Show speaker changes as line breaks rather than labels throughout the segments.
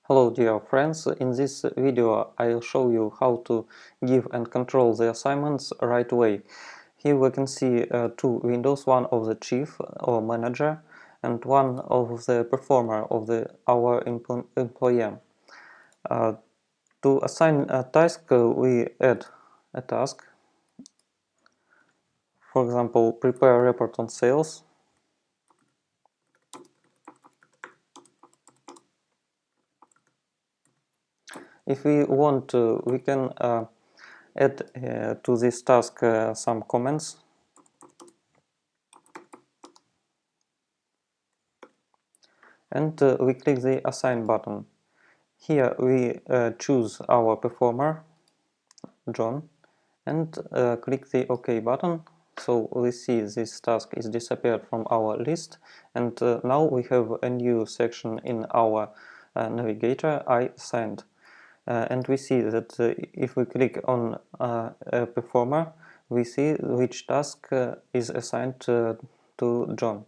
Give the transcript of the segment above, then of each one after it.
Hello dear friends, in this video I'll show you how to give and control the assignments right away. Here we can see two windows, one of the chief or manager and one of the performer of our employee. To assign a task, we add a task, for example, prepare a report on sales. If we want to, we can add to this task some comments. And we click the assign button. Here we choose our performer, John, and click the OK button. So we see this task is disappeared from our list, and now we have a new section in our navigator, I assigned. And we see that if we click on a performer, we see which task is assigned to John.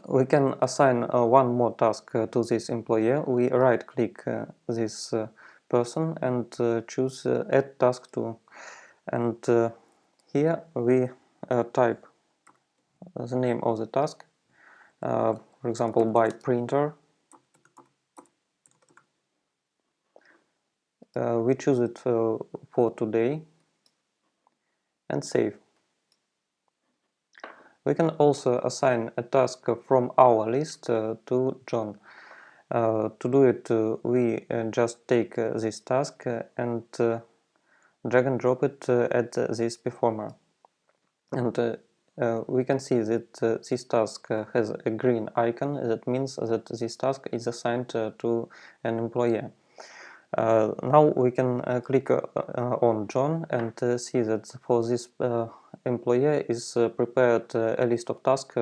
We can assign one more task to this employee. We right-click this person and choose Add Task To. And here we type the name of the task, for example, by printer. We choose it for today and save. We can also assign a task from our list to John. To do it, we just take this task and drag and drop it at this performer. And we can see that this task has a green icon. That means that this task is assigned to an employee. Now we can click on John and see that for this employee is prepared a list of tasks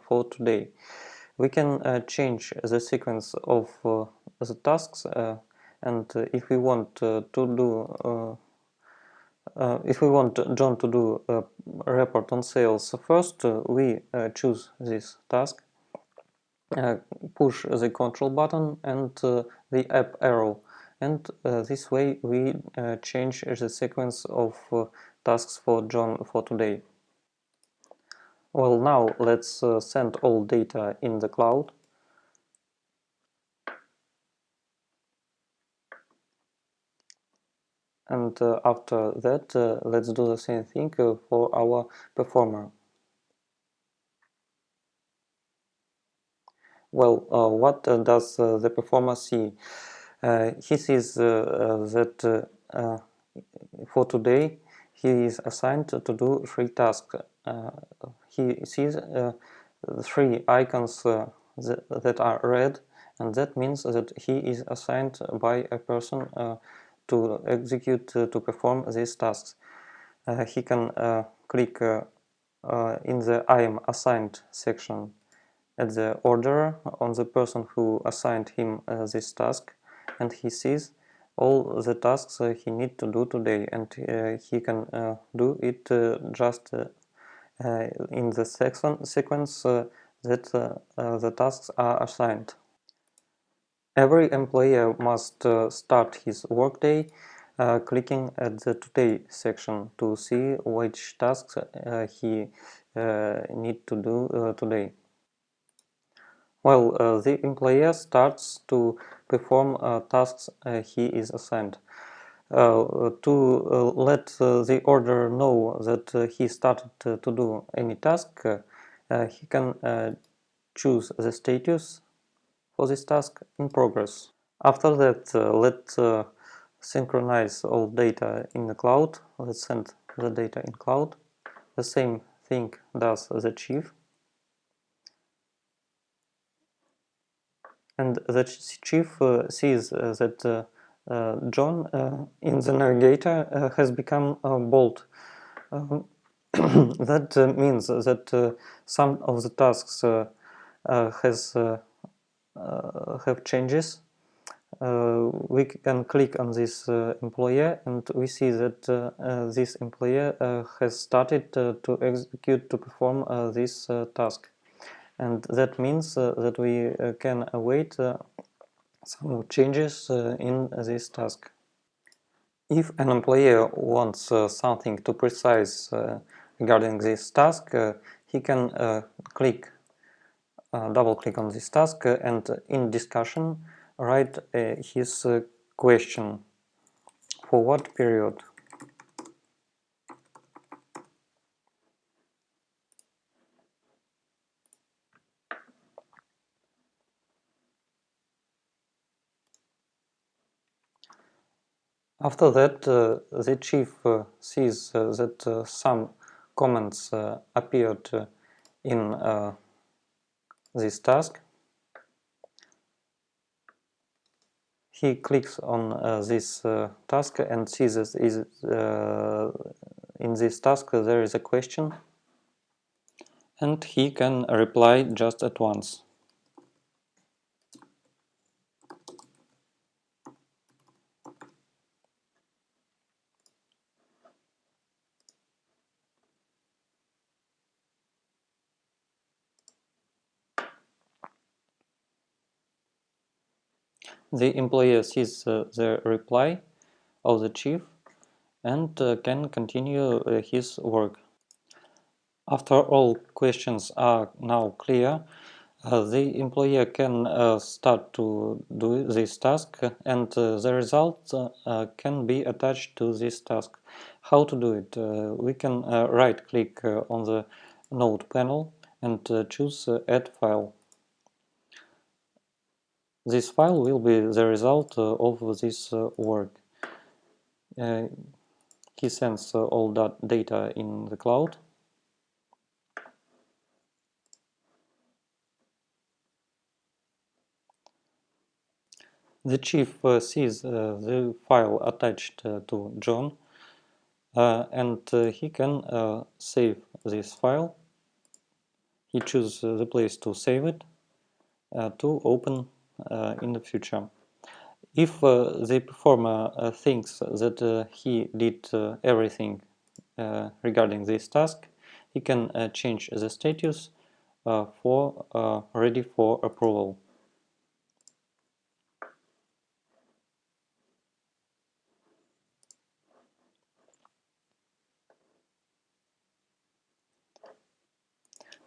for today. We can change the sequence of the tasks, and if we want if we want John to do a report on sales first, we choose this task, push the control button and the up arrow, and this way we change the sequence of tasks for John for today. Well, now let's send all data in the cloud. And after that, let's do the same thing for our performer. Well, what does the performer see? He sees that for today he is assigned to do 3 tasks. He sees 3 icons that are red, and that means that he is assigned by a person to execute, to perform these tasks. He can click in the I am assigned section at the order on the person who assigned him this task, and he sees all the tasks he needs to do today, and he can do it just in the sequence that the tasks are assigned. Every employee must start his workday clicking at the Today section to see which tasks he need to do today. Well, the employee starts to perform tasks he is assigned. To let the order know that he started to do any task, he can choose the status for this task in progress. After that, let's synchronize all data in the cloud. Let's send the data in cloud. The same thing does the chief. And the chief sees that John in the navigator has become bold. That means that some of the tasks have changes. We can click on this employee, and we see that this employee has started to execute, to perform this task. and that means that we can await some changes in this task. If an employee wants something too precise regarding this task, he can double click on this task and in discussion write his question: for what period? After that, the chief sees that some comments appeared in this task. He clicks on this task and sees that in this task there is a question, and he can reply just at once. The employer sees the reply of the chief and can continue his work. After all questions are now clear, the employer can start to do this task, and the result can be attached to this task. How to do it? We can right click on the node panel and choose add file. This file will be the result of this work. He sends all that data in the cloud. The chief sees the file attached to John, and he can save this file. He chooses the place to save it to open in the future. If the performer thinks that he did everything regarding this task, he can change the status for ready for approval.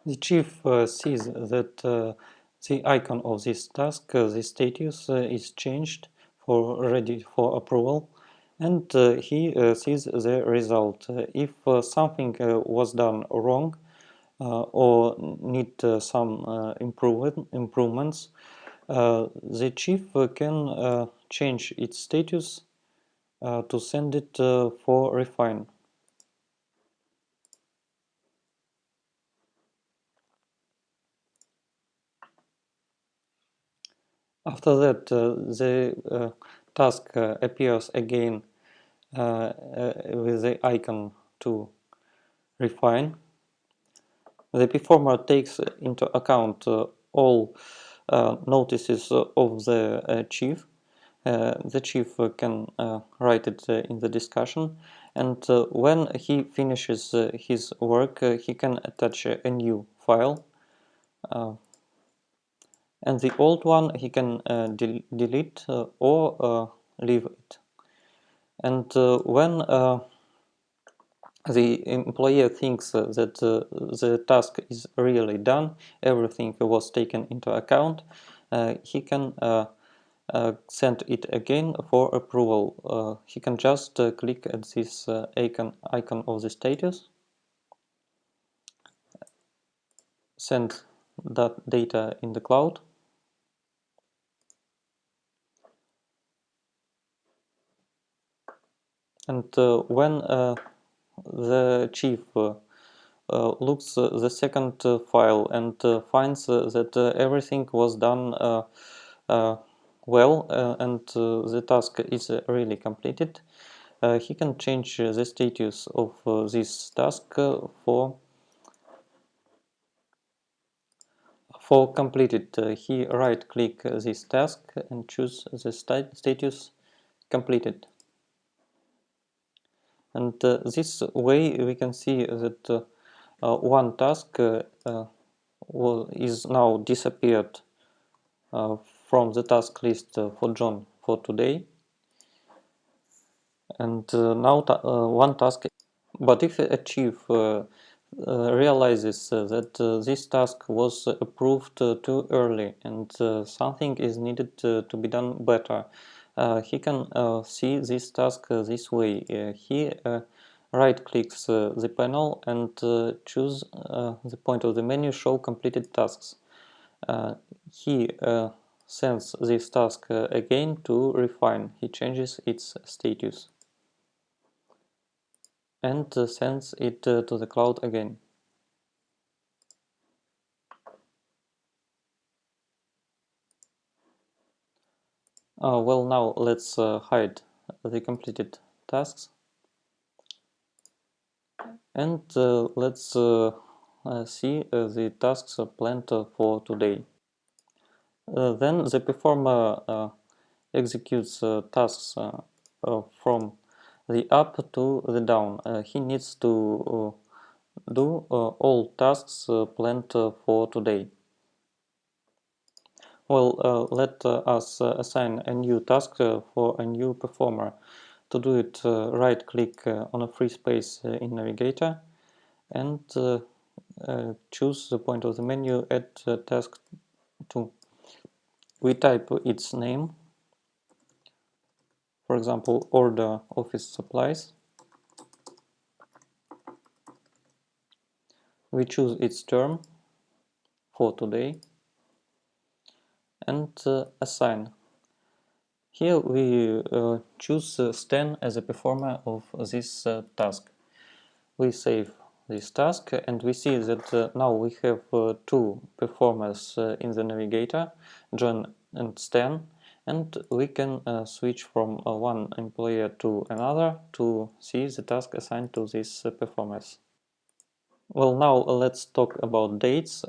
The chief sees that the icon of this task, the status, is changed for ready for approval, and he sees the result. If something was done wrong or need some improvements, the chief can change its status to send it for refine. After that, the task appears again with the icon to refine. The performer takes into account all notices of the chief. The chief can write it in the discussion, and when he finishes his work, he can attach a new file, and the old one he can delete or leave it. And when the employer thinks that the task is really done, everything was taken into account, he can send it again for approval. He can just click at this icon of the status, send that data in the cloud, and when the chief looks the second file and finds that everything was done well and the task is really completed, he can change the status of this task for completed. He right click this task and choose the status completed. And this way we can see that one task is now disappeared from the task list for John for today, and now one task. But if a chief realizes that this task was approved too early and something is needed to be done better, he can see this task this way. He right-clicks the panel and choose the point of the menu Show Completed Tasks. He sends this task again to refine. He changes its status and sends it to the cloud again. Well, now let's hide the completed tasks, and let's see the tasks planned for today. Then the performer executes tasks from the up to the down. He needs to do all tasks planned for today. Well, let us assign a new task for a new performer. To do it, right-click on a free space in Navigator and choose the point of the menu Add Task to. We type its name, for example, Order Office Supplies. We choose its term for today and assign. Here we choose Stan as a performer of this task. We save this task and we see that now we have two performers in the navigator, John and Stan, and we can switch from one employer to another to see the task assigned to these performers. Well, now let's talk about dates.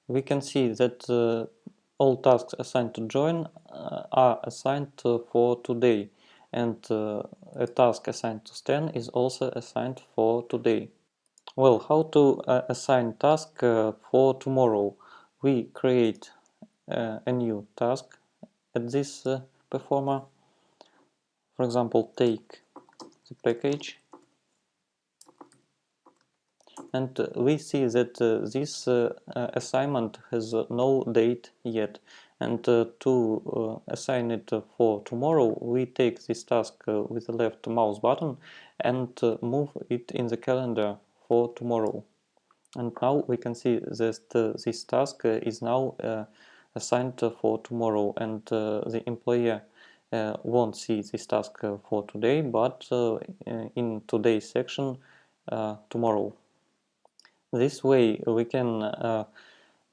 We can see that all tasks assigned to John are assigned for today, and a task assigned to Stan is also assigned for today. Well, how to assign task for tomorrow? We create a new task at this performer. For example, take the package, and we see that this assignment has no date yet. And to assign it for tomorrow, we take this task with the left mouse button and move it in the calendar for tomorrow. And now we can see that this task is now assigned for tomorrow, and the employer won't see this task for today, but in today's section tomorrow. This way we can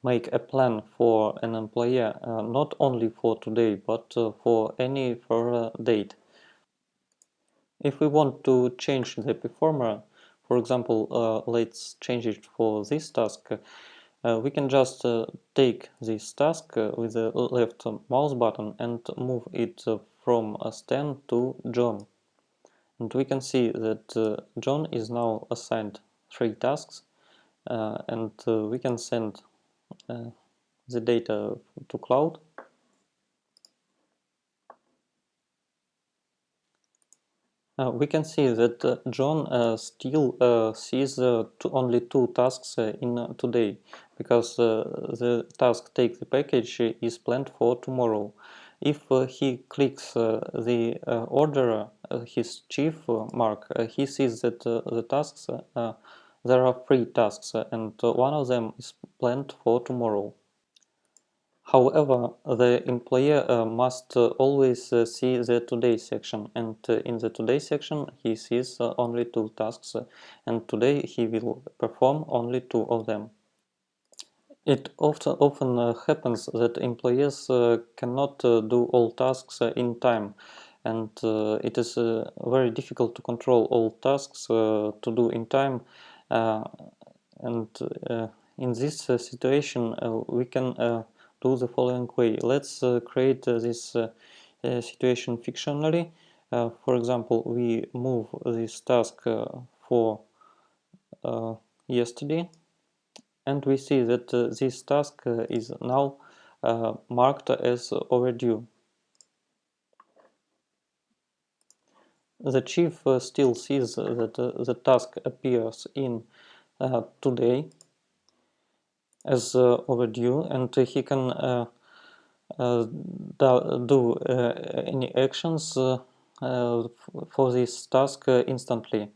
make a plan for an employer not only for today, but for any further date. If we want to change the performer, for example, let's change it for this task, we can just take this task with the left mouse button and move it from Stan to John. And we can see that John is now assigned 3 tasks, and we can send the data to cloud. We can see that John still sees only 2 tasks in today, because the task take the package is planned for tomorrow. If he clicks the order, his chief mark, he sees that the tasks, there are 3 tasks, and one of them is planned for tomorrow. However, the employer must always see the today section, and in the today section he sees only 2 tasks, and today he will perform only 2 of them. It often happens that employers cannot do all tasks in time, and it is very difficult to control all tasks to do in time, and in this situation we can do the following way. Let's create this situation fictionally. For example, we move this task for yesterday, and we see that this task is now marked as overdue. The chief still sees that the task appears in today as overdue, and he can uh, do any actions for this task instantly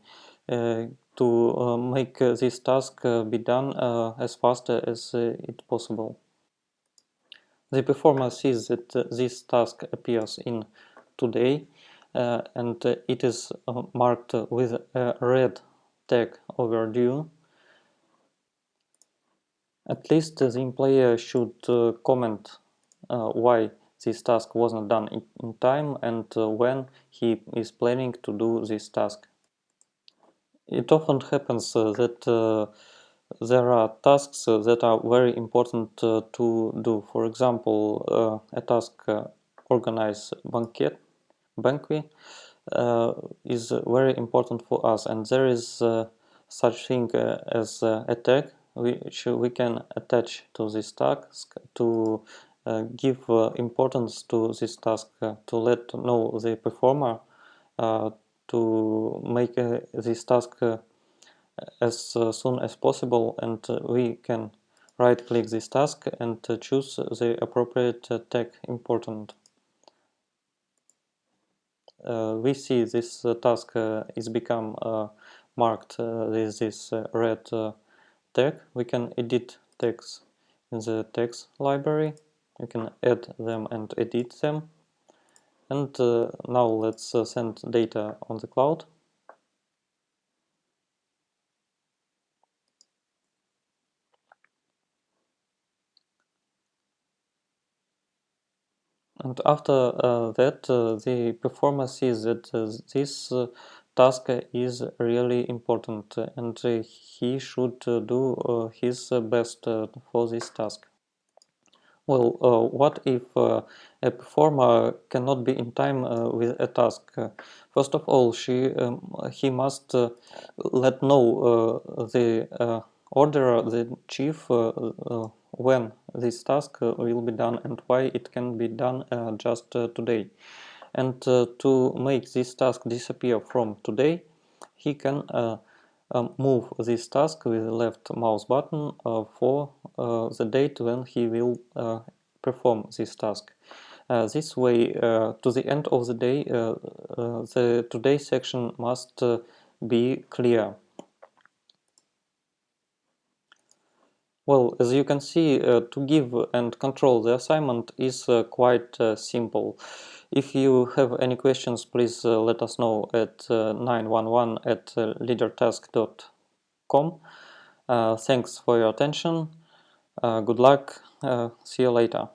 to make this task be done as fast as it possible. The performer sees that this task appears in today and it is marked with a red tag overdue. At least the employee should comment why this task wasn't done in time and when he is planning to do this task. It often happens that there are tasks that are very important to do. For example, a task organize banquet is very important for us, and there is such thing as a tag which we can attach to this task to give importance to this task, to let know the performer uh, to make this task as soon as possible, and we can right click this task and choose the appropriate tag important. We see this task is become marked with this red tag. We can edit tags in the text library. You can add them and edit them. And now let's send data on the cloud. And after that, the performer sees that this task is really important and he should do his best for this task. Well, what if a performer cannot be in time with a task? First of all, he must let know the orderer, the chief, when this task will be done and why it can be done just today. And to make this task disappear from today, he can move this task with the left mouse button for the date when he will perform this task. This way, to the end of the day, the today section must be clear. Well, as you can see, to give and control the assignment is quite simple. If you have any questions, please let us know at 911@leadertask.com. Thanks for your attention. Good luck. See you later.